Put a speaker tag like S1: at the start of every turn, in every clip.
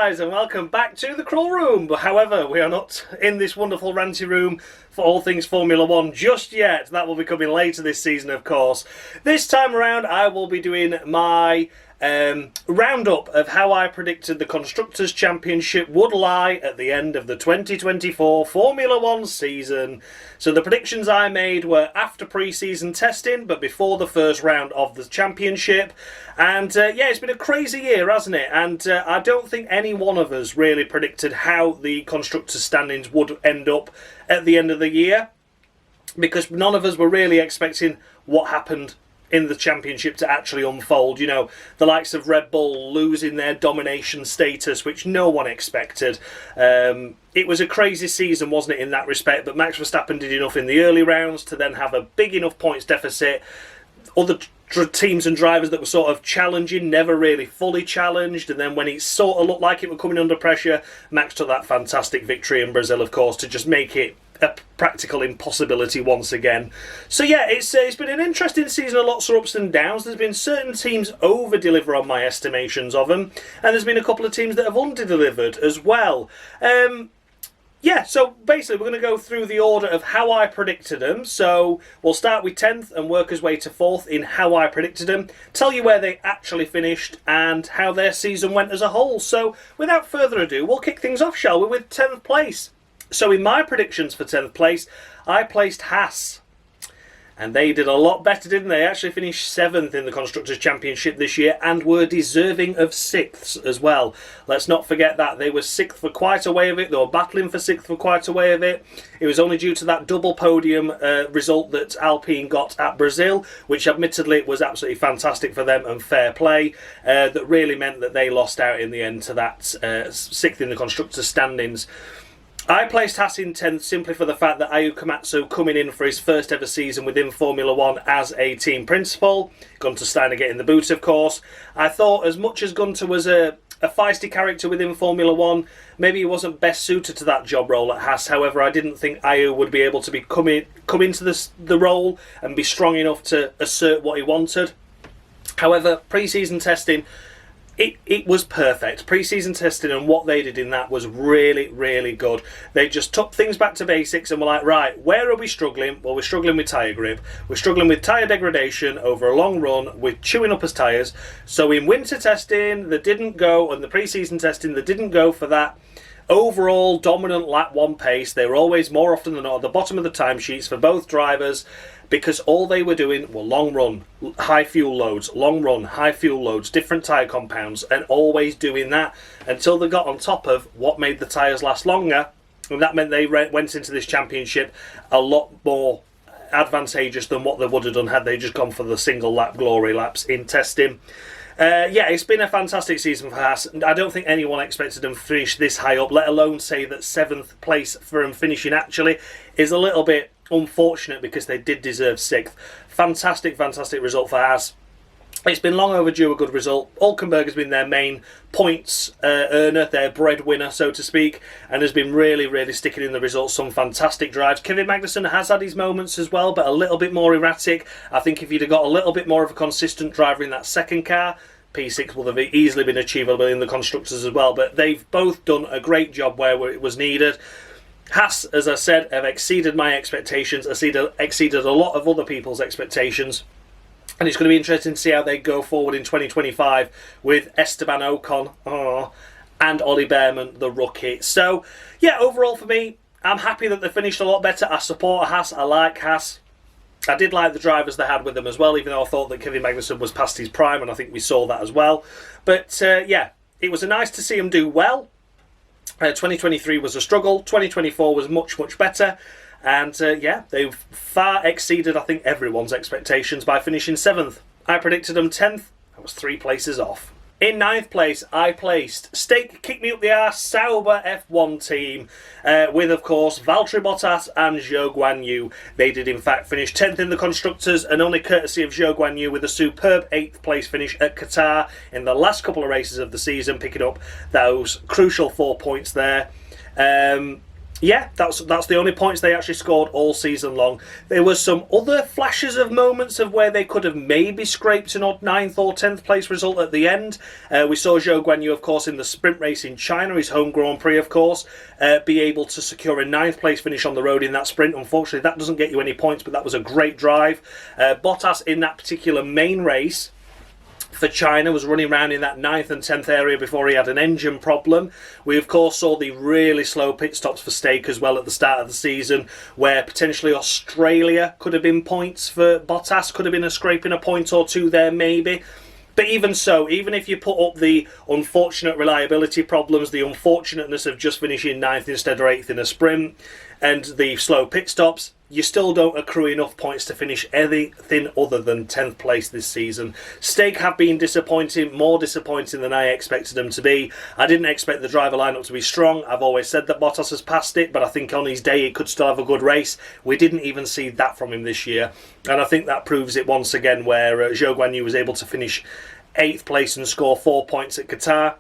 S1: guys, and welcome back to the Crawl Room. However, we are not in this wonderful ranty room for all things Formula 1 just yet. That will be coming later this season, of course. This time around, I will be doing my roundup of how I predicted the Constructors Championship would lie at the end of the 2024 Formula 1 season. So the predictions I made were after pre-season testing, but before the first round of the championship. And yeah, it's been a crazy year, hasn't it? And I don't think any one of us really predicted how the Constructors standings would end up at the end of the year, because none of us were really expecting what happened in the championship to actually unfold. You know, the likes of Red Bull losing their domination status, which no one expected. It was a crazy season, wasn't it, in that respect? But Max Verstappen did enough in the early rounds to then have a big enough points deficit. Other teams and drivers that were sort of challenging never really fully challenged, and then when it sort of looked like it were coming under pressure, Max took that fantastic victory in Brazil, of course, to just make it a practical impossibility once again. So yeah, it's been an interesting season of lots of ups and downs. There's been certain teams over-deliver on my estimations of them, and there's been a couple of teams that have under-delivered as well. Yeah, so basically we're going to go through the order of how I predicted them. So we'll start with 10th and work our way to 4th in how I predicted them, tell you where they actually finished and how their season went as a whole. So without further ado, we'll kick things off, shall we, with 10th place. So in my predictions for 10th place, I placed Haas. And they did a lot better, didn't they? Actually finished 7th in the Constructors Championship this year and were deserving of 6ths as well. Let's not forget that. They were 6th for quite a way of it. They were battling for 6th for quite a way of it. It was only due to that double podium result that Alpine got at Brazil, which admittedly was absolutely fantastic for them and fair play, that really meant that they lost out in the end to that 6th in the Constructors standings. I placed Haas in 10th simply for the fact that Ayuka Komatsu coming in for his first ever season within Formula 1 as a team principal. Gunter Steiner getting the boot, of course. I thought as much as Gunter was a feisty character within Formula 1, maybe he wasn't best suited to that job role at Haas. However, I didn't think Ayu would be able to come into the role and be strong enough to assert what he wanted. However, pre-season testing, it was perfect. Pre-season testing and what they did in that was really, really good. They just took things back to basics and were like, right, where are we struggling? Well, we're struggling with tyre grip. We're struggling with tyre degradation over a long run with chewing up as tyres. So in winter testing, they didn't go, and the pre-season testing, they didn't go for that overall dominant lap 1 pace. They were always, more often than not, at the bottom of the timesheets for both drivers, because all they were doing were long run, high fuel loads, long run, high fuel loads, different tyre compounds, and always doing that until they got on top of what made the tyres last longer. And that meant they went into this championship a lot more advantageous than what they would have done had they just gone for the single lap glory laps in testing. Yeah, it's been a fantastic season for Haas. I don't think anyone expected them to finish this high up, let alone say that 7th place for them finishing actually is a little bit unfortunate, because they did deserve 6th. Fantastic, fantastic result for Haas. It's been long overdue a good result. Hülkenberg has been their main points earner, their breadwinner, so to speak, and has been really, really sticking in the results. Some fantastic drives. Kevin Magnussen has had his moments as well, but a little bit more erratic. I think if he'd have got a little bit more of a consistent driver in that second car, P6 would have easily been achievable in the Constructors as well. But they've both done a great job where it was needed. Haas, as I said, have exceeded my expectations, exceeded a lot of other people's expectations. And it's going to be interesting to see how they go forward in 2025 with Esteban Ocon and Ollie Behrman, the rookie. So, yeah, overall for me, I'm happy that they finished a lot better. I support Haas. I like Haas. I did like the drivers they had with them as well, even though I thought that Kevin Magnussen was past his prime, and I think we saw that as well. But, yeah, it was nice to see them do well. 2023 was a struggle. 2024 was much, much better. And yeah, they've far exceeded, I think, everyone's expectations by finishing 7th. I predicted them 10th. I was 3 places off. In 9th place, I placed Stake Kick Me Up the Arse Sauber F1 team with, of course, Valtteri Bottas and Zhou Guanyu. They did, in fact, finish 10th in the Constructors, and only courtesy of Zhou Guanyu with a superb 8th place finish at Qatar in the last couple of races of the season, picking up those crucial 4 points there. Yeah, that's the only points they actually scored all season long. There was some other flashes of moments of where they could have maybe scraped an odd 9th or 10th place result at the end. We saw Zhou Guanyu, of course, in the sprint race in China, his home Grand Prix, of course, be able to secure a 9th place finish on the road in that sprint. Unfortunately, that doesn't get you any points, but that was a great drive. Bottas in that particular main race for China was running around in that 9th and 10th area before he had an engine problem. We of course saw the really slow pit stops for Stake as well at the start of the season, where potentially Australia could have been points for Bottas, could have been a scraping a point or two there maybe. But even so, even if you put up the unfortunate reliability problems, the unfortunateness of just finishing 9th instead of 8th in a sprint, and the slow pit stops, you still don't accrue enough points to finish anything other than 10th place this season. Stake have been disappointing, more disappointing than I expected them to be. I didn't expect the driver lineup to be strong. I've always said that Bottas has passed it, but I think on his day he could still have a good race. We didn't even see that from him this year, and I think that proves it once again, where Zhou Guanyu was able to finish 8th place and score 4 points at Qatar.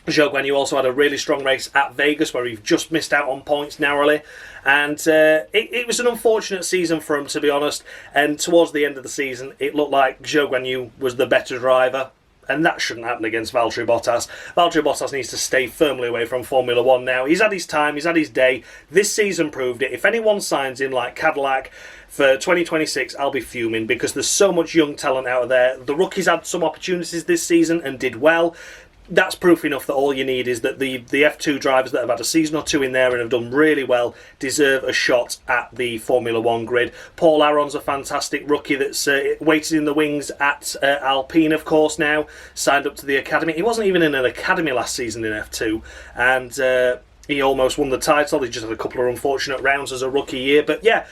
S1: Zhou Guanyu also had a really strong race at Vegas where he just missed out on points narrowly, and it was an unfortunate season for him, to be honest. And towards the end of the season it looked like Zhou Guanyu was the better driver, and that shouldn't happen against Valtteri Bottas. Valtteri Bottas needs to stay firmly away from Formula 1 now. He's had his time, he's had his day. This season proved it. If anyone signs in like Cadillac for 2026, I'll be fuming, because there's so much young talent out there. The rookies had some opportunities this season and did well. That's proof enough that all you need is that the F2 drivers that have had a season or two in there and have done really well deserve a shot at the Formula 1 grid. Paul Aron's a fantastic rookie that's waited in the wings at Alpine, of course, now, signed up to the academy. He wasn't even in an academy last season in F2, and he almost won the title. He just had a couple of unfortunate rounds as a rookie year, but yeah,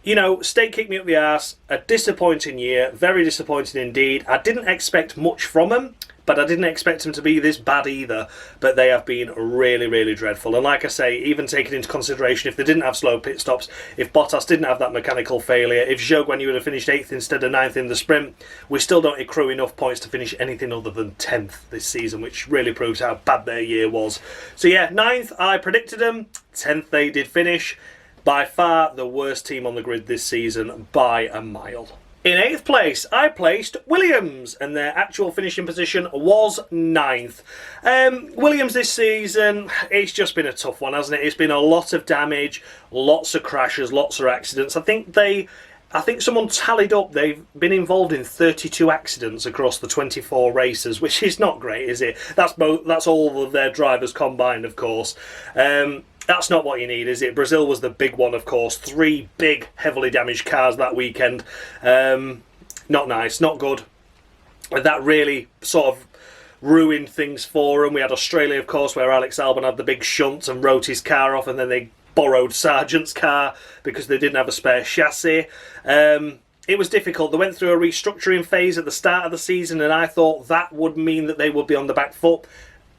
S1: you know, Stake kicked me up the arse. A disappointing year, very disappointing indeed. I didn't expect much from him, but I didn't expect them to be this bad either. But they have been really, really dreadful. And like I say, even taking into consideration, if they didn't have slow pit stops, if Bottas didn't have that mechanical failure, if Zhou Guanyu would have finished 8th instead of 9th in the sprint, we still don't accrue enough points to finish anything other than 10th this season, which really proves how bad their year was. So yeah, 9th, I predicted them. 10th they did finish. By far the worst team on the grid this season by a mile. In 8th place, I placed Williams, and their actual finishing position was 9th. Williams this season, it's just been a tough one, hasn't it? It's been a lot of damage, lots of crashes, lots of accidents. I think someone tallied up, they've been involved in 32 accidents across the 24 races, which is not great, is it? That's all of their drivers combined, of course. That's not what you need, is it? Brazil was the big one, of course. 3 big, heavily damaged cars that weekend. Not nice, not good. That really sort of ruined things for them. We had Australia, of course, where Alex Albon had the big shunt and wrote his car off, and then they borrowed Sargent's car because they didn't have a spare chassis. It was difficult. They went through a restructuring phase at the start of the season, and I thought that would mean that they would be on the back foot,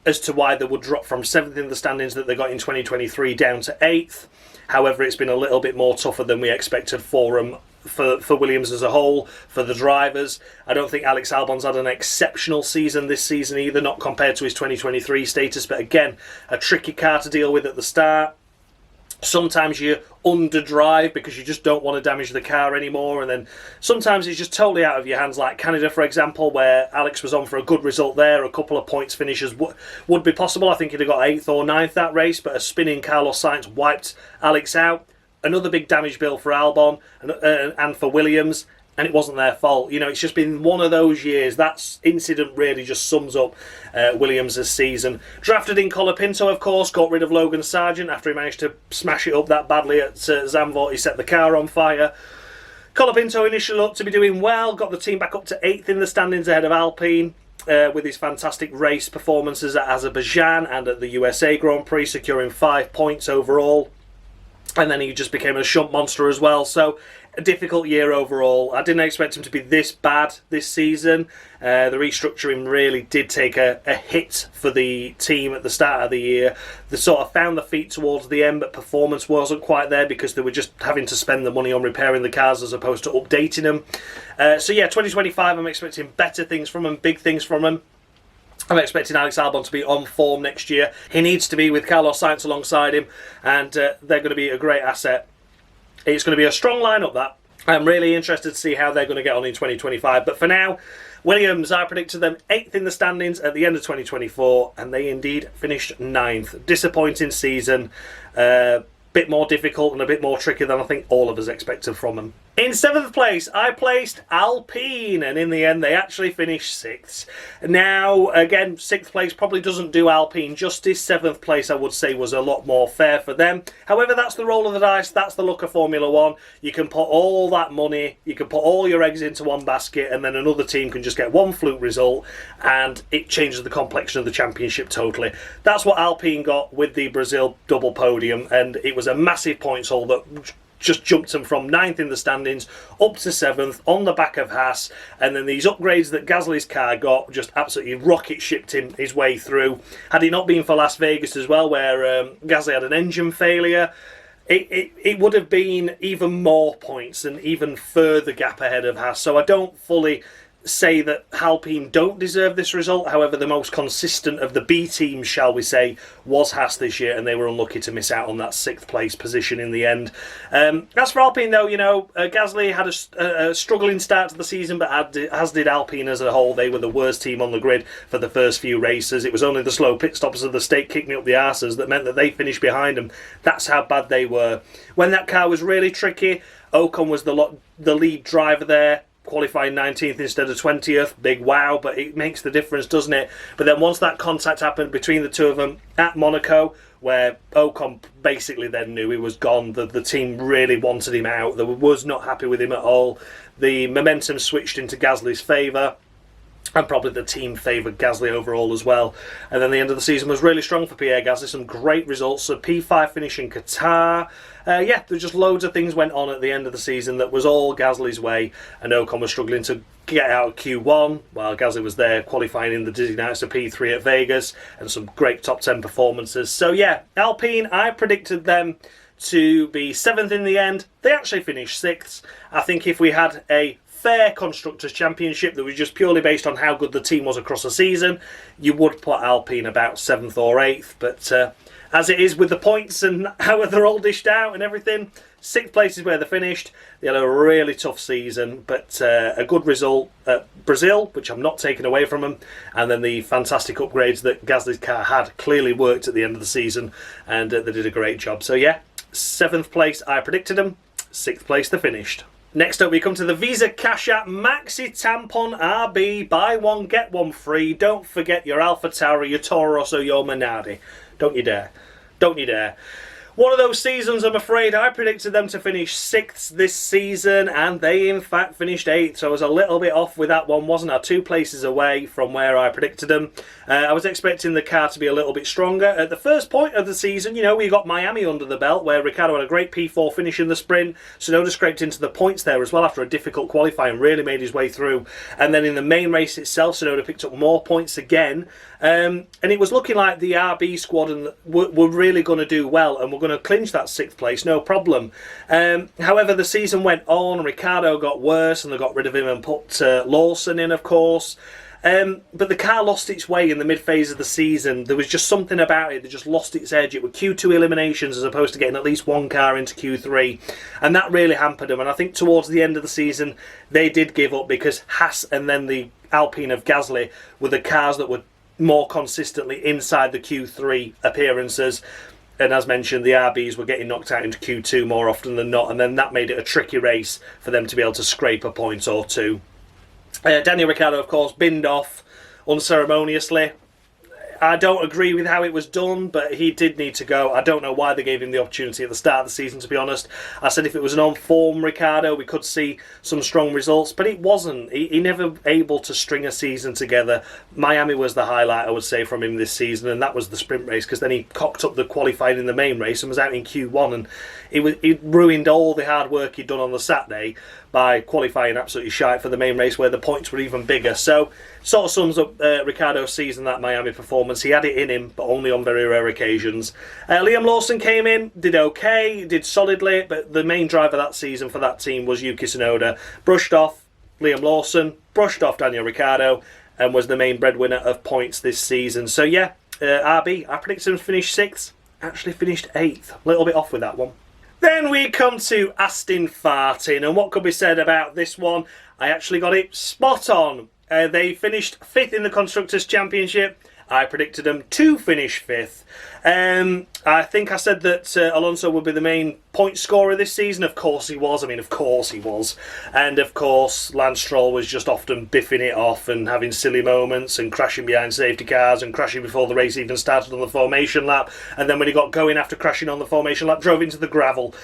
S1: as to why they would drop from 7th in the standings that they got in 2023 down to 8th. However, it's been a little bit more tougher than we expected for them, for Williams as a whole, for the drivers. I don't think Alex Albon's had an exceptional season this season either, not compared to his 2023 status, but again, a tricky car to deal with at the start. Sometimes you underdrive because you just don't want to damage the car anymore, and then sometimes it's just totally out of your hands, like Canada, for example, where Alex was on for a good result there. A couple of points finishes would be possible. I think he'd have got 8th or 9th that race, but a spinning Carlos Sainz wiped Alex out. Another big damage bill for Albon and for Williams, and it wasn't their fault. You know, it's just been one of those years. That incident really just sums up Williams' season. Drafted in Colapinto, of course, got rid of Logan Sargent after he managed to smash it up that badly at Zandvoort. He set the car on fire. Colapinto initially looked to be doing well, got the team back up to 8th in the standings ahead of Alpine, with his fantastic race performances at Azerbaijan and at the USA Grand Prix, securing 5 points overall. And then he just became a shunt monster as well. So a difficult year overall. I didn't expect him to be this bad this season. The restructuring really did take a hit for the team at the start of the year. They sort of found their feet towards the end, but performance wasn't quite there because they were just having to spend the money on repairing the cars as opposed to updating them. So yeah, 2025, I'm expecting better things from them, big things from them. I'm expecting Alex Albon to be on form next year. He needs to be with Carlos Sainz alongside him, and they're going to be a great asset. It's going to be a strong lineup, that. I'm really interested to see how they're going to get on in 2025. But for now, Williams, I predicted them 8th in the standings at the end of 2024, and they indeed finished 9th. Disappointing season. Bit more difficult and a bit more tricky than I think all of us expected from them. In 7th place, I placed Alpine, and in the end, they actually finished 6th. Now, again, 6th place probably doesn't do Alpine justice. 7th place, I would say, was a lot more fair for them. However, that's the roll of the dice. That's the luck of Formula One. You can put all that money, you can put all your eggs into one basket, and then another team can just get one fluke result, and it changes the complexion of the championship totally. That's what Alpine got with the Brazil double podium, and it was a massive points haul that just jumped him from 9th in the standings up to 7th on the back of Haas, and then these upgrades that Gasly's car got just absolutely rocket shipped him his way through. Had it not been for Las Vegas as well, where Gasly had an engine failure, it would have been even more points and even further gap ahead of Haas. So I don't fully say that Alpine don't deserve this result. However, the most consistent of the B teams, shall we say, was Haas this year, and they were unlucky to miss out on that 6th place position in the end. As for Alpine, though, Gasly had a struggling start to the season, but as did Alpine as a whole. They were the worst team on the grid for the first few races. It was only the slow pit stops of the state kicking up the arses that meant that they finished behind them. That's how bad they were. When that car was really tricky, Ocon was the lead driver there, qualifying 19th instead of 20th. Big wow, but it makes the difference, doesn't it? But then once that contact happened between the two of them at Monaco, where Ocon basically then knew he was gone, the team really wanted him out. They was not happy with him at all. The momentum switched into Gasly's favour, and probably the team favoured Gasly overall as well. And then the end of the season was really strong for Pierre Gasly. Some great results. So P5 finish in Qatar. There's just loads of things went on at the end of the season that was all Gasly's way. And Ocon was struggling to get out of Q1 while Gasly was there qualifying in the Dizzy Nights of P3 at Vegas. And some great top 10 performances. So yeah, Alpine, I predicted them to be 7th in the end. They actually finished 6th. I think if we had a fair Constructors Championship that was just purely based on how good the team was across the season, you would put Alpine about 7th or 8th, but as it is with the points and how they're all dished out and everything, 6th place is where they finished. They had a really tough season, but a good result at Brazil, which I'm not taking away from them, and then the fantastic upgrades that Gasly's car had clearly worked at the end of the season, and they did a great job. So yeah, 7th place I predicted them, 6th place they finished. Next up, we come to the Visa Cash App Maxi Tampon RB. Buy one, get one free. Don't forget your Alpha Tauri, your Toro Rosso, your Minardi. Don't you dare. Don't you dare. One of those seasons, I'm afraid, I predicted them to finish 6th this season, and they in fact finished 8th, so I was a little bit off with that one, wasn't I? 2 places away from where I predicted them. I was expecting the car to be a little bit stronger. At the first point of the season, we got Miami under the belt, where Ricciardo had a great P4 finish in the sprint. Tsunoda scraped into the points there as well after a difficult qualifying, really made his way through. And then in the main race itself, Tsunoda picked up more points again. And it was looking like the RB squad were really going to do well, and were going to clinch that 6th place, no problem. However, the season went on, Ricciardo got worse, and they got rid of him and put Lawson in, of course. But the car lost its way in the mid-phase of the season. There was just something about it that just lost its edge. It were Q2 eliminations as opposed to getting at least one car into Q3. And that really hampered them. And I think towards the end of the season, they did give up, because Haas and then the Alpine of Gasly were the cars that were more consistently inside the Q3 appearances. And as mentioned, the RBs were getting knocked out into Q2 more often than not, and then that made it a tricky race for them to be able to scrape a point or two. Daniel Ricciardo, of course, binned off unceremoniously. I don't agree with how it was done, but he did need to go. I don't know why they gave him the opportunity at the start of the season, to be honest. I said if it was an on-form Ricciardo, we could see some strong results, but it wasn't. He never able to string a season together. Miami was the highlight, I would say, from him this season, and that was the sprint race, because then he cocked up the qualifying in the main race and was out in Q1, and it ruined all the hard work he'd done on the Saturday by qualifying absolutely shite for the main race, where the points were even bigger. So, sort of sums up Ricciardo's season, that Miami performance. He had it in him, but only on very rare occasions. Liam Lawson came in, did okay, did solidly, but the main driver that season for that team was Yuki Tsunoda. Brushed off Liam Lawson, brushed off Daniel Ricciardo, and was the main breadwinner of points this season. So yeah, RB, I predicted him to finish 6th, actually finished 8th. A little bit off with that one. Then we come to Aston Martin, and what could be said about this one? I actually got it spot on. They finished 5th in the Constructors Championship. I predicted them to finish 5th. I think I said that Alonso would be the main point scorer this season. Of course he was. I mean, of course he was. And of course, Lance Stroll was just often biffing it off and having silly moments and crashing behind safety cars and crashing before the race even started on the formation lap. And then when he got going after crashing on the formation lap, drove into the gravel.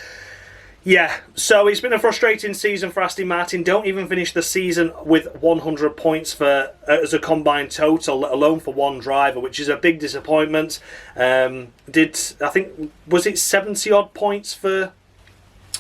S1: Yeah, so it's been a frustrating season for Aston Martin. Don't even finish the season with 100 points for as a combined total, let alone for one driver, which is a big disappointment. Was it 70 odd points for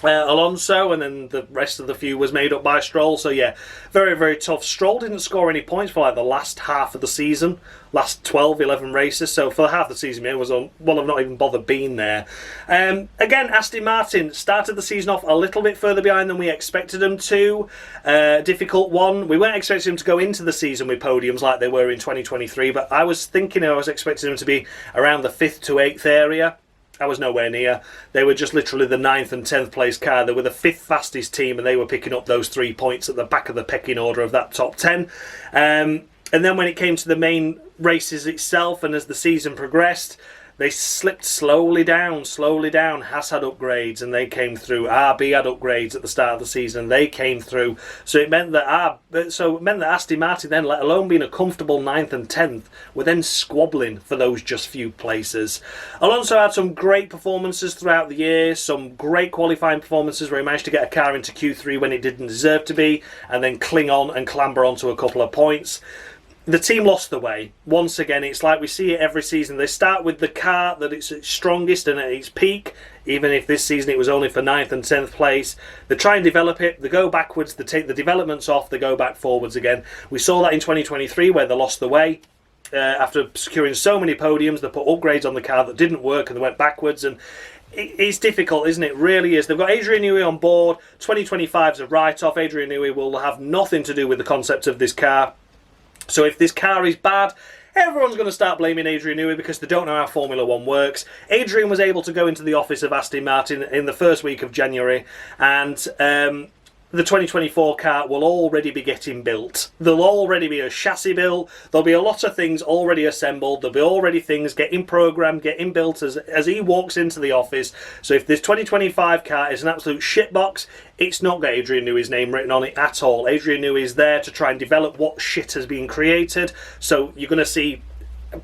S1: Alonso, and then the rest of the few was made up by Stroll. So yeah, very, very tough. Stroll didn't score any points for like the last half of the season, last 12, 11 races. So for half the season, it was I've not even bothered being there. Again, Aston Martin started the season off a little bit further behind than we expected them to. Difficult one. We weren't expecting them to go into the season with podiums like they were in 2023, but I was expecting them to be around the 5th to 8th area. I was nowhere near. They were just literally the 9th and 10th place car. They were the 5th fastest team, and they were picking up those 3 points at the back of the pecking order of that top 10. And then when it came to the main races itself, and as the season progressed, they slipped slowly down. Haas had upgrades and they came through. RB had upgrades at the start of the season and they came through. So it meant that Aston Martin then, let alone being a comfortable 9th and 10th, were then squabbling for those just few places. Alonso had some great performances throughout the year, some great qualifying performances where he managed to get a car into Q3 when it didn't deserve to be, and then cling on and clamber onto a couple of points. The team lost the way. Once again, it's like we see it every season. They start with the car that it's its strongest and at its peak, even if this season it was only for 9th and 10th place. They try and develop it, they go backwards, they take the developments off, they go back forwards again. We saw that in 2023 where they lost the way. After securing so many podiums, they put upgrades on the car that didn't work and they went backwards, and it's difficult, isn't it? It really is. They've got Adrian Newey on board. 2025 is a write-off. Adrian Newey will have nothing to do with the concept of this car. So if this car is bad, everyone's going to start blaming Adrian Newey because they don't know how Formula 1 works. Adrian was able to go into the office of Aston Martin in the first week of January, and the 2024 car will already be getting built. There'll already be a chassis built. There'll be a lot of things already assembled. There'll be already things getting programmed, getting built as he walks into the office. So if this 2025 car is an absolute shitbox, it's not got Adrian Newey's name written on it at all. Adrian Newey is there to try and develop what shit has been created. So you're going to see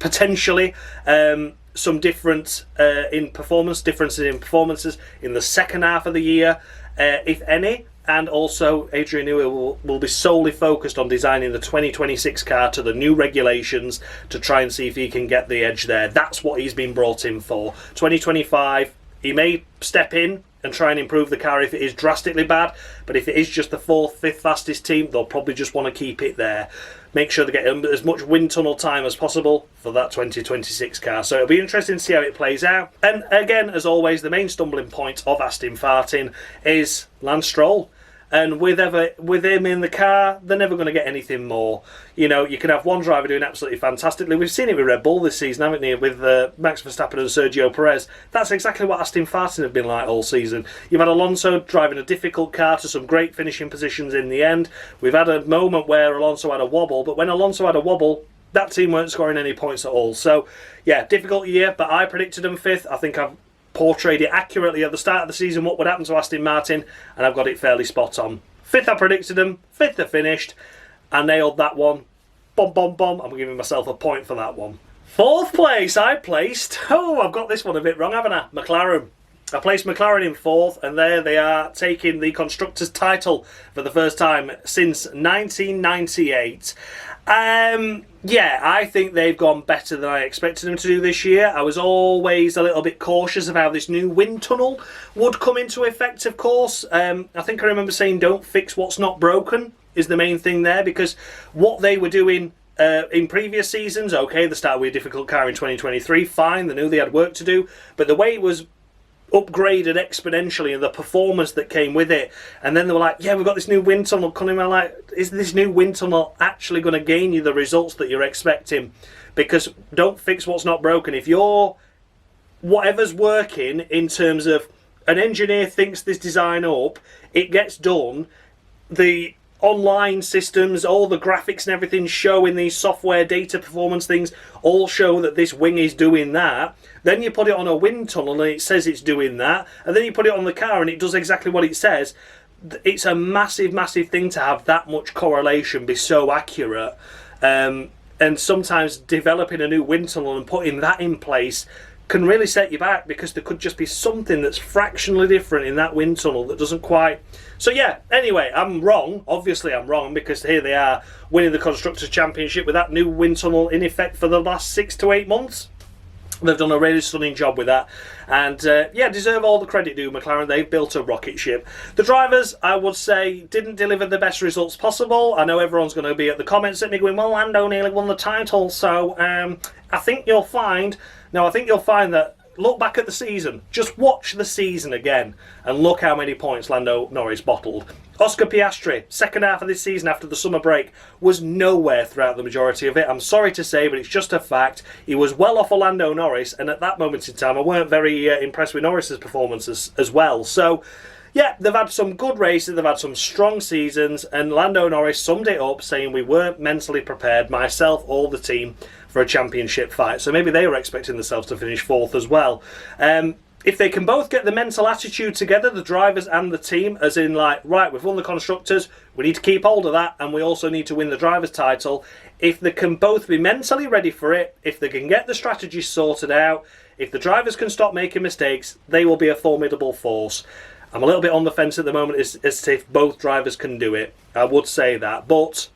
S1: potentially some differences in performances in the second half of the year, if any. And also, Adrian Newey will be solely focused on designing the 2026 car to the new regulations to try and see if he can get the edge there. That's what he's been brought in for. 2025, he may step in and try and improve the car if it is drastically bad, but if it is just the 4th, 5th fastest team, they'll probably just want to keep it there. Make sure they get as much wind tunnel time as possible for that 2026 car. So it'll be interesting to see how it plays out. And again, as always, the main stumbling point of Aston Martin is Lance Stroll. And with him in the car, they're never going to get anything more. You know, you can have one driver doing absolutely fantastically. We've seen it with Red Bull this season, haven't we? With Max Verstappen and Sergio Perez. That's exactly what Aston Martin have been like all season. You've had Alonso driving a difficult car to some great finishing positions in the end. We've had a moment where Alonso had a wobble, but when Alonso had a wobble, that team weren't scoring any points at all. So, yeah, difficult year, but I predicted them 5th. I think I've portrayed it accurately at the start of the season what would happen to Aston Martin, and I've got it fairly spot on. 5th I predicted them, 5th they finished. I nailed that one. Bom bom bom. I'm giving myself a point for that one. 4th place I placed, I've got this one a bit wrong, haven't I? McLaren. I placed McLaren in 4th, and there they are taking the Constructors title for the first time since 1998. Yeah, I think they've gone better than I expected them to do this year. I was always a little bit cautious of how this new wind tunnel would come into effect, of course. I think I remember saying don't fix what's not broken is the main thing there, because what they were doing in previous seasons, okay, they started with a difficult car in 2023, fine, they knew they had work to do, but the way it was upgraded exponentially, and the performance that came with it. And then they were like, yeah, we've got this new wind tunnel coming. I'm like, is this new wind tunnel actually going to gain you the results that you're expecting? Because don't fix what's not broken. If you're whatever's working in terms of an engineer thinks this design up, it gets done, the online systems, all the graphics and everything show in these software data performance things, all show that this wing is doing that. Then you put it on a wind tunnel and it says it's doing that, and then you put it on the car and it does exactly what it says. It's a massive, massive thing to have that much correlation be so accurate. And sometimes developing a new wind tunnel and putting that in place can really set you back, because there could just be something that's fractionally different in that wind tunnel that doesn't quite... So yeah, anyway, I'm wrong. Obviously I'm wrong, because here they are winning the Constructors Championship with that new wind tunnel in effect for the last 6 to 8 months. They've done a really stunning job with that, and yeah, deserve all the credit due, McLaren. They've built a rocket ship. The drivers, I would say, didn't deliver the best results possible. I know everyone's going to be at the comments at me going, well, Lando nearly won the title, so I think you'll find... Now, I think you'll find that, look back at the season, just watch the season again, and look how many points Lando Norris bottled. Oscar Piastri, second half of this season after the summer break, was nowhere throughout the majority of it. I'm sorry to say, but it's just a fact. He was well off of Lando Norris, and at that moment in time, I weren't very impressed with Norris's performances as well. So, yeah, they've had some good races, they've had some strong seasons, and Lando Norris summed it up saying we weren't mentally prepared, myself or the team, for a championship fight. So maybe they were expecting themselves to finish 4th as well. If they can both get the mental attitude together, the drivers and the team, as in like, right, we've won the Constructors, we need to keep hold of that, and we also need to win the drivers' title. If they can both be mentally ready for it, if they can get the strategy sorted out, if the drivers can stop making mistakes, they will be a formidable force. I'm a little bit on the fence at the moment as to if both drivers can do it. I would say that, but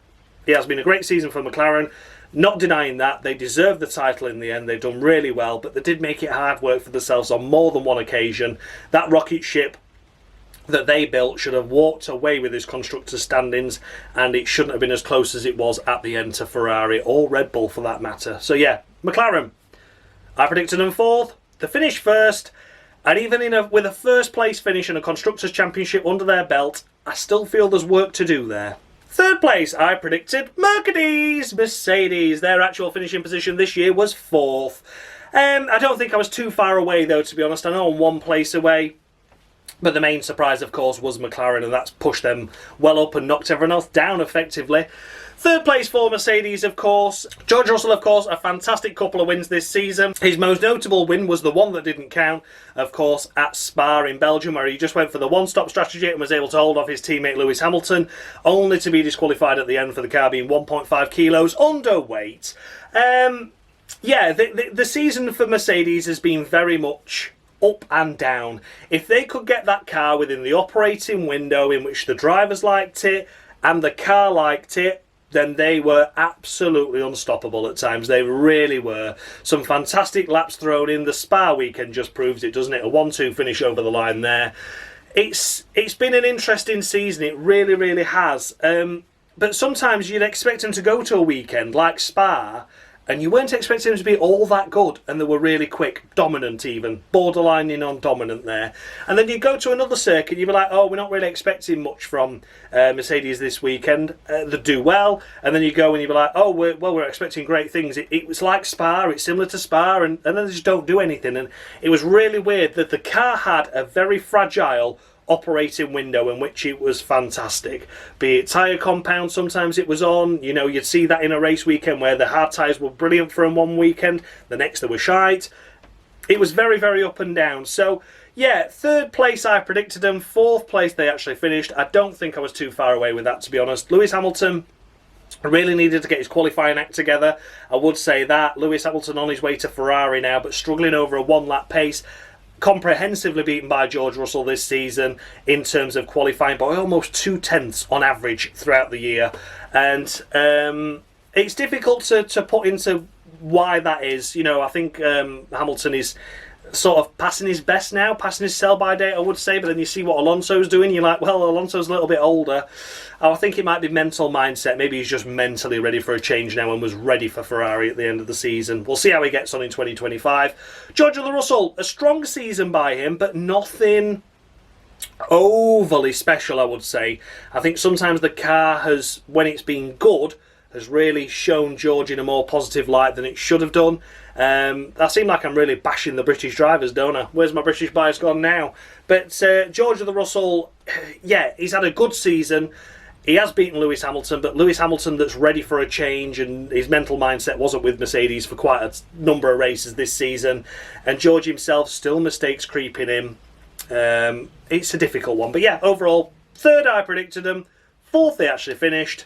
S1: it has been a great season for McLaren. Not denying that, they deserved the title in the end. They've done really well, but they did make it hard work for themselves on more than one occasion. That rocket ship that they built should have walked away with his constructors' standings, and it shouldn't have been as close as it was at the end to Ferrari or Red Bull for that matter. So yeah, McLaren, I predicted them 4th. They finished 1st, and even with a first place finish and a Constructors' Championship under their belt, I still feel there's work to do there. 3rd place, I predicted Mercedes. Their actual finishing position this year was 4th. I don't think I was too far away, though, to be honest. I know I'm 1 place away. But the main surprise, of course, was McLaren, and that's pushed them well up and knocked everyone else down effectively. 3rd place for Mercedes, of course. George Russell, of course, a fantastic couple of wins this season. His most notable win was the one that didn't count, of course, at Spa in Belgium, where he just went for the one-stop strategy and was able to hold off his teammate Lewis Hamilton, only to be disqualified at the end for the car being 1.5 kilos underweight. Yeah, the season for Mercedes has been very much up and down. If they could get that car within the operating window in which the drivers liked it and the car liked it, then they were absolutely unstoppable at times. They really were. Some fantastic laps thrown in. The Spa weekend just proves it, doesn't it? A 1-2 finish over the line there. It's been an interesting season. It really, really has. But sometimes you'd expect them to go to a weekend like Spa, and you weren't expecting them to be all that good, and they were really quick, dominant even, borderlining on dominant there. And then you go to another circuit, you'd be like, oh, we're not really expecting much from Mercedes this weekend. They do well, and then you go and you'd be like, oh, we're expecting great things. It was like Spa, it's similar to Spa, and then they just don't do anything. And it was really weird that the car had a very fragile operating window in which it was fantastic. Be it tyre compound, sometimes it was on. You know, you'd see that in a race weekend where the hard tyres were brilliant for them one weekend, the next they were shite. It was very, very up and down. So yeah, 3rd place I predicted them, 4th place they actually finished. I don't think I was too far away with that, to be honest. Lewis Hamilton really needed to get his qualifying act together. I would say that. Lewis Hamilton on his way to Ferrari now, but struggling over a 1-lap pace. Comprehensively beaten by George Russell this season in terms of qualifying by almost 2/10 on average throughout the year, and it's difficult to put into why that is. You know, I think Hamilton is sort of passing his best now, passing his sell-by date, I would say. But then you see what Alonso's doing, you're like, well, Alonso's a little bit older. I think it might be mental mindset. Maybe he's just mentally ready for a change now and was ready for Ferrari at the end of the season. We'll see how he gets on in 2025. George Russell, a strong season by him, but nothing overly special, I would say. I think sometimes the car has, when it's been good, has really shown George in a more positive light than it should have done. I seem like I'm really bashing the British drivers, don't I? Where's my British bias gone now? But George Russell, yeah, he's had a good season. He has beaten Lewis Hamilton, but Lewis Hamilton that's ready for a change, and his mental mindset wasn't with Mercedes for quite a number of races this season. And George himself, still mistakes creeping in. It's a difficult one. But yeah, overall, third I predicted him. Fourth they actually finished.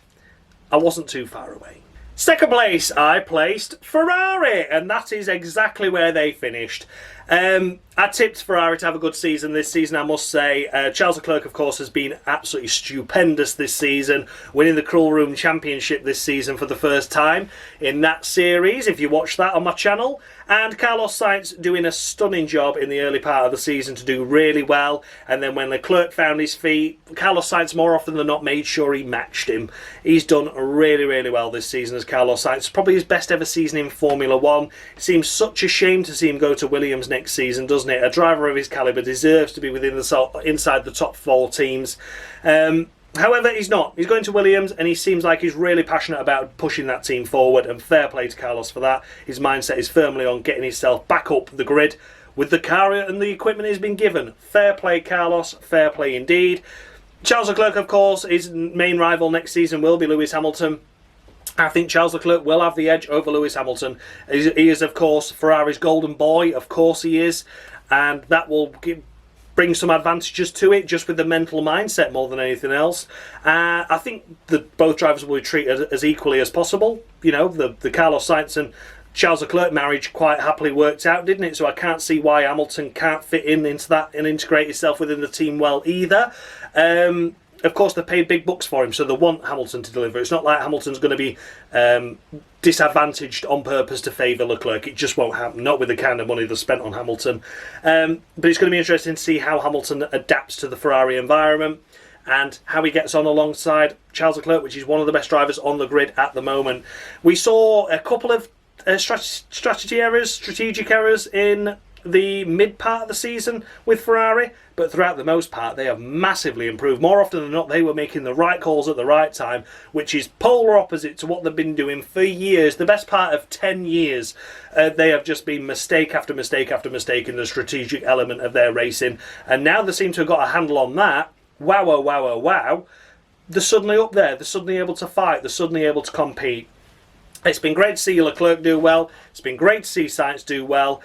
S1: I wasn't too far away. Second place, I placed Ferrari, and that is exactly where they finished. I tipped Ferrari to have a good season this season, I must say. Charles Leclerc, of course, has been absolutely stupendous this season, winning the Crawl Room Championship this season for the first time in that series, if you watch that on my channel. And Carlos Sainz doing a stunning job in the early part of the season to do really well. And then when Leclerc found his feet, Carlos Sainz more often than not made sure he matched him. He's done really, really well this season as Carlos Sainz. It's probably his best ever season in Formula One. It seems such a shame to see him go to Williams next season, doesn't it? A driver of his calibre deserves to be within inside the top 4 teams. However, he's not. He's going to Williams, and he seems like he's really passionate about pushing that team forward, and fair play to Carlos for that. His mindset is firmly on getting himself back up the grid with the car and the equipment he's been given. Fair play, Carlos. Fair play indeed. Charles Leclerc, of course, his main rival next season will be Lewis Hamilton. I think Charles Leclerc will have the edge over Lewis Hamilton. He is, of course, Ferrari's golden boy. Of course he is. And that will bring some advantages to it, just with the mental mindset more than anything else. I think that both drivers will be treated as equally as possible. You know, the Carlos Sainz and Charles Leclerc marriage quite happily worked out, didn't it? So I can't see why Hamilton can't fit into that and integrate himself within the team well either. Of course, they paid big bucks for him, so they want Hamilton to deliver. It's not like Hamilton's going to be disadvantaged on purpose to favour Leclerc. It just won't happen, not with the kind of money they've spent on Hamilton. But it's going to be interesting to see how Hamilton adapts to the Ferrari environment and how he gets on alongside Charles Leclerc, which is one of the best drivers on the grid at the moment. We saw a couple of strategic errors in the mid part of the season with Ferrari, but throughout the most part they have massively improved. More often than not, they were making the right calls at the right time, which is polar opposite to what they've been doing for years. The best part of 10 years, they have just been mistake after mistake after mistake in the strategic element of their racing, and now they seem to have got a handle on that. Wow, oh, wow, oh, wow. They're suddenly up there, they're suddenly able to fight, they're suddenly able to compete. It's been great to see Leclerc do well, it's been great to see Sainz do well.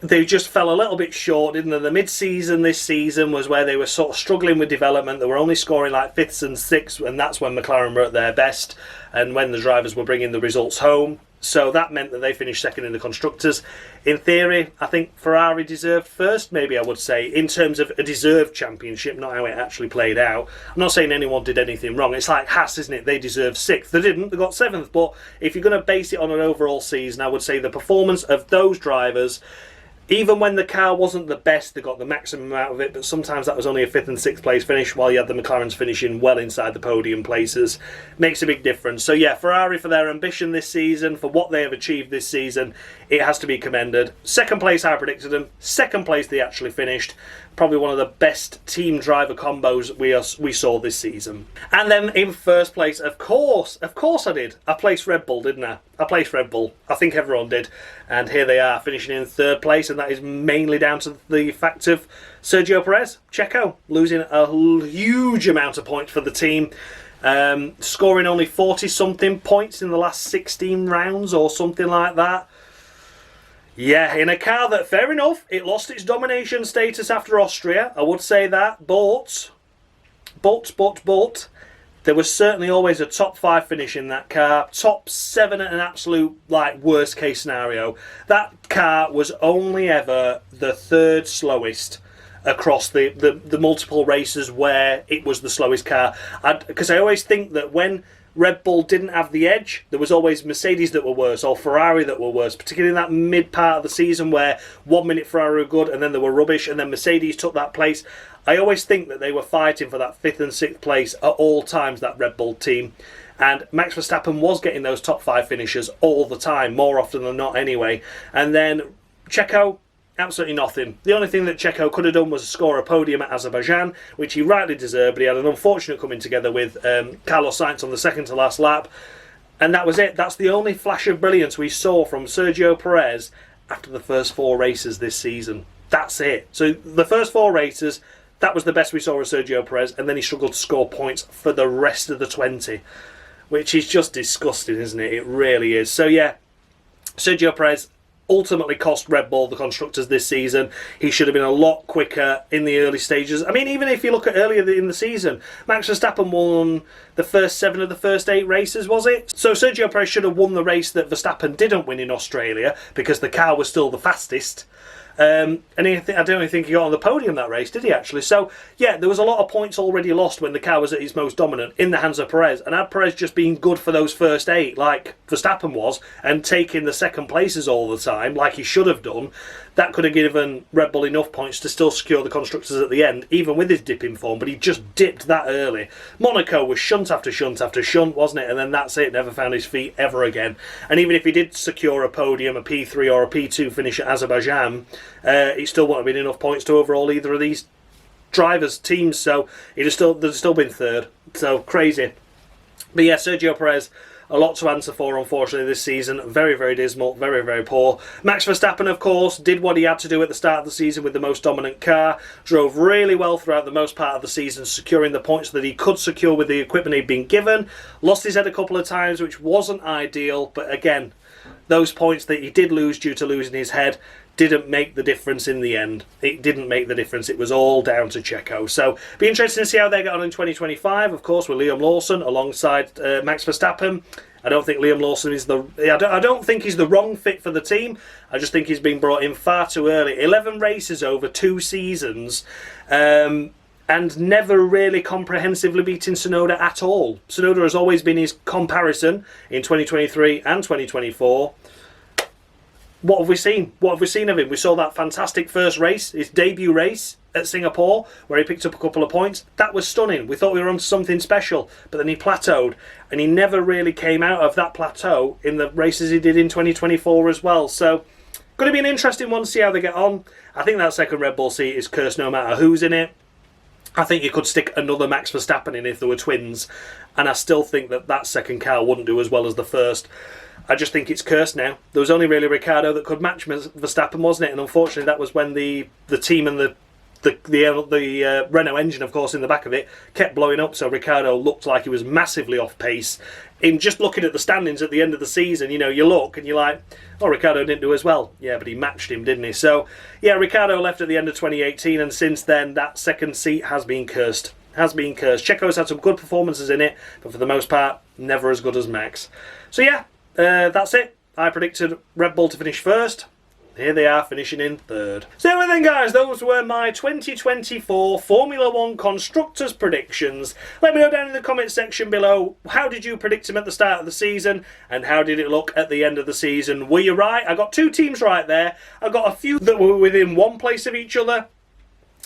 S1: They just fell a little bit short, didn't they? The mid-season this season was where they were sort of struggling with development. They were only scoring like 5th and 6th, and that's when McLaren were at their best and when the drivers were bringing the results home. So that meant that they finished second in the Constructors. In theory, I think Ferrari deserved first, maybe I would say, in terms of a deserved championship, not how it actually played out. I'm not saying anyone did anything wrong. It's like Haas, isn't it? They deserved 6th. They didn't. They got 7th. But if you're going to base it on an overall season, I would say the performance of those drivers, even when the car wasn't the best, they got the maximum out of it, but sometimes that was only a 5th and 6th place finish, while you had the McLarens finishing well inside the podium places. Makes a big difference. So yeah, Ferrari, for their ambition this season, for what they have achieved this season, it has to be commended. Second place, I predicted them. Second place, they actually finished. Probably one of the best team driver combos we saw this season. And then in first place, of course I did. I placed Red Bull, didn't I? I placed Red Bull. I think everyone did. And here they are, finishing in third place, and that is mainly down to the fact of Sergio Perez, Checo, losing a huge amount of points for the team. Scoring only 40-something points in the last 16 rounds or something like that. Yeah, in a car that, fair enough, it lost its domination status after Austria, I would say that, but there was certainly always a top 5 finish in that car, top 7 at an absolute, like, worst case scenario. That car was only ever the 3rd slowest across the multiple races where it was the slowest car. Because I always think that when Red Bull didn't have the edge. There was always Mercedes that were worse, or Ferrari that were worse, particularly in that mid part of the season where 1 minute Ferrari were good and then they were rubbish, and then Mercedes took that place. I always think that they were fighting for that 5th and 6th place at all times, that Red Bull team. And Max Verstappen was getting those top 5 finishes all the time, more often than not anyway. And then Checo, absolutely nothing. The only thing that Checo could have done was score a podium at Azerbaijan, which he rightly deserved, but he had an unfortunate coming together with Carlos Sainz on the second to last lap. And that was it. That's the only flash of brilliance we saw from Sergio Perez after the first 4 races this season. That's it. So the first 4 races, that was the best we saw of Sergio Perez, and then he struggled to score points for the rest of the 20. Which is just disgusting, isn't it? It really is. So yeah, Sergio Perez ultimately cost Red Bull the Constructors this season. He should have been a lot quicker in the early stages. I mean, even if you look at earlier in the season, Max Verstappen won the first 7 of the first 8 races, was it? So Sergio Perez should have won the race that Verstappen didn't win in Australia because the car was still the fastest. And I don't think he got on the podium that race, did he actually? So, yeah, there was a lot of points already lost when the car was at its most dominant in the hands of Perez. And had Perez just been good for those first 8, like Verstappen was, and taking the second places all the time, like he should have done, that could have given Red Bull enough points to still secure the Constructors at the end, even with his dip in form, but he just dipped that early. Monaco was shunt after shunt after shunt, wasn't it? And then that's it, never found his feet ever again. And even if he did secure a podium, a P3 or a P2 finish at Azerbaijan, he still wouldn't have been enough points to overall either of these drivers' teams, so they'd still been third. So crazy. But yeah, Sergio Perez, a lot to answer for, unfortunately, this season. Very, very dismal, very, very poor. Max Verstappen, of course, did what he had to do at the start of the season with the most dominant car. Drove really well throughout the most part of the season, securing the points that he could secure with the equipment he'd been given. Lost his head a couple of times, which wasn't ideal, but again, those points that he did lose due to losing his head didn't make the difference in the end. It didn't make the difference. It was all down to Checo. So, be interesting to see how they get on in 2025, of course, with Liam Lawson alongside Max Verstappen. I don't think Liam Lawson is I don't think he's the wrong fit for the team. I just think he's been brought in far too early. 11 races over 2 seasons, and never really comprehensively beaten Tsunoda at all. Tsunoda has always been his comparison in 2023 and 2024. What have we seen? What have we seen of him? We saw that fantastic first race, his debut race at Singapore, where he picked up a couple of points. That was stunning. We thought we were on something special, but then he plateaued, and he never really came out of that plateau in the races he did in 2024 as well. So, going to be an interesting one to see how they get on. I think that second Red Bull seat is cursed no matter who's in it. I think you could stick another Max Verstappen in if there were twins, and I still think that second car wouldn't do as well as the first. I just think it's cursed now. There was only really Ricciardo that could match Verstappen, wasn't it? And unfortunately, that was when the team and the Renault engine, of course, in the back of it, kept blowing up. So Ricciardo looked like he was massively off pace. In just looking at the standings at the end of the season, you know, you look and you're like, oh, Ricciardo didn't do as well. Yeah, but he matched him, didn't he? So, yeah, Ricciardo left at the end of 2018, and since then, that second seat has been cursed. Checo's had some good performances in it, but for the most part, never as good as Max. So, yeah. That's it. I predicted Red Bull to finish first. Here they are, finishing in third. So then, guys, those were my 2024 Formula 1 Constructors predictions. Let me know down in the comment section below, how did you predict them at the start of the season, and how did it look at the end of the season? Were you right? I got 2 teams right there. I got a few that were within 1 place of each other.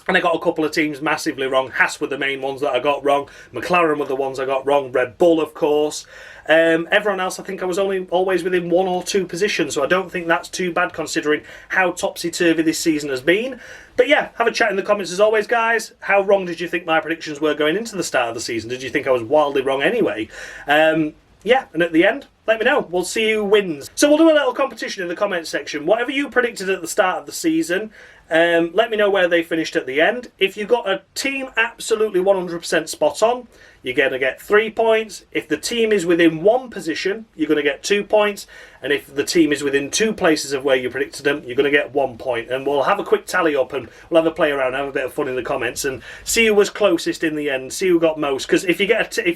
S1: And I got a couple of teams massively wrong. Haas were the main ones that I got wrong. McLaren were the ones I got wrong. Red Bull, of course. Everyone else, I think I was always within 1 or 2 positions. So I don't think that's too bad considering how topsy-turvy this season has been. But yeah, have a chat in the comments as always, guys. How wrong did you think my predictions were going into the start of the season? Did you think I was wildly wrong anyway? Yeah, and at the end, let me know. We'll see who wins. So we'll do a little competition in the comments section. Whatever you predicted at the start of the season, let me know where they finished at the end. If you got a team absolutely 100% spot on, you're going to get 3 points. If the team is within 1 position, you're going to get 2 points. And if the team is within 2 places of where you predicted them, you're going to get 1 point. And we'll have a quick tally up and we'll have a play around, have a bit of fun in the comments and see who was closest in the end, see who got most. Because if you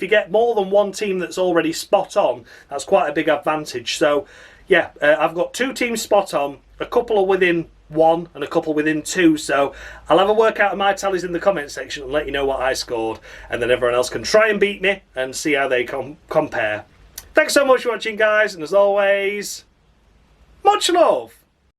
S1: get more than 1 team that's already spot on, that's quite a big advantage. So, yeah, I've got 2 teams spot on. A couple are within 1 and a couple within 2, so I'll have a workout of my tallies in the comment section and let you know what I scored, and then everyone else can try and beat me and see how they compare. Thanks so much for watching, guys, and as always, much love!